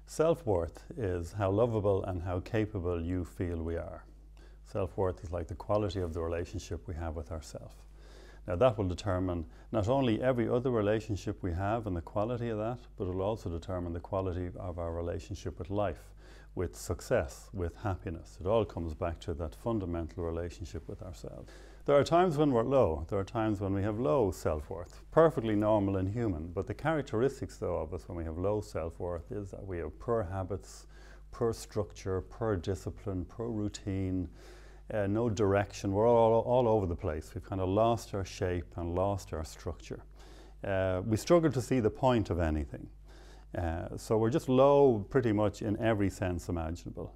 Self-worth is how lovable and how capable you feel we are. Self-worth is like the quality of the relationship we have with ourselves. Now that will determine not only every other relationship we have and the quality of that, but it will also determine the quality of our relationship with life, with success, with happiness. It all comes back to that fundamental relationship with ourselves. There are times when we're low. There are times when we have low self-worth. Perfectly normal and human. But the characteristics, though, of us when we have low self-worth is that we have poor habits, poor structure, poor discipline, poor routine, no direction. We're all over the place. We've kind of lost our shape and lost our structure. We struggle to see the point of anything. So we're just low pretty much in every sense imaginable.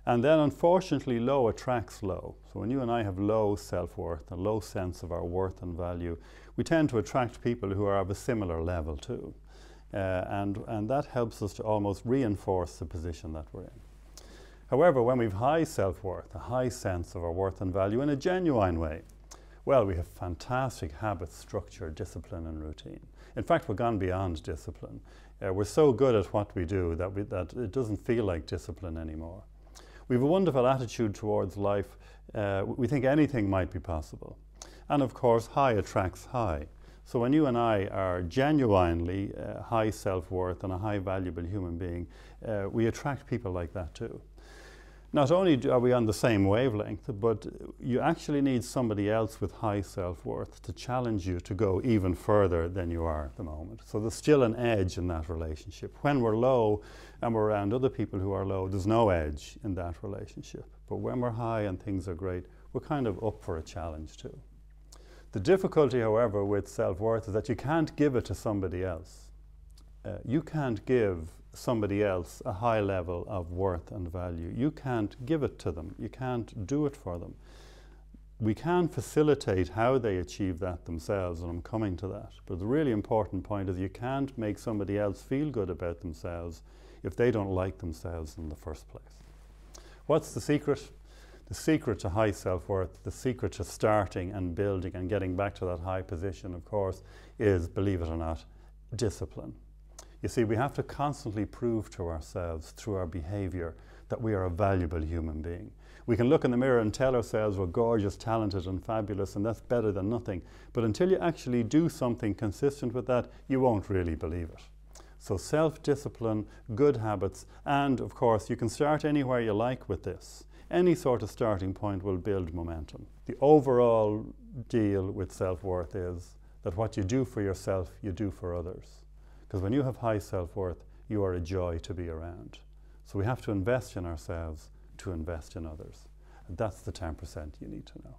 And then unfortunately low attracts low. So when you and I have low self-worth, a low sense of our worth and value, we tend to attract people who are of a similar level too. And that helps us to almost reinforce the position that we're in. However, when we've high self-worth, a high sense of our worth and value in a genuine way, well, we have fantastic habits, structure, discipline and routine. In fact, we've gone beyond discipline. We're so good at what we do that it doesn't feel like discipline anymore. We have a wonderful attitude towards life. We think anything might be possible. And of course, high attracts high. So when you and I are genuinely high self-worth and a high valuable human being, we attract people like that too. Not only are we on the same wavelength, but you actually need somebody else with high self-worth to challenge you to go even further than you are at the moment. So there's still an edge in that relationship. When we're low and we're around other people who are low, there's no edge in that relationship. But when we're high and things are great, we're kind of up for a challenge too. The difficulty, however, with self-worth is that you can't give it to somebody else. You can't give somebody else a high level of worth and value. You can't give it to them. You can't do it for them. We can facilitate how they achieve that themselves, and I'm coming to that. But the really important point is you can't make somebody else feel good about themselves if they don't like themselves in the first place. What's the secret? The secret to high self-worth, the secret to starting and building and getting back to that high position, of course, is, believe it or not, discipline. You see, we have to constantly prove to ourselves through our behavior that we are a valuable human being. We can look in the mirror and tell ourselves we're gorgeous, talented and fabulous, and that's better than nothing. But until you actually do something consistent with that, you won't really believe it. So self-discipline, good habits, and of course you can start anywhere you like with this. Any sort of starting point will build momentum. The overall deal with self-worth is that what you do for yourself, you do for others. Because when you have high self-worth, you are a joy to be around. So we have to invest in ourselves to invest in others. And that's the 10% you need to know.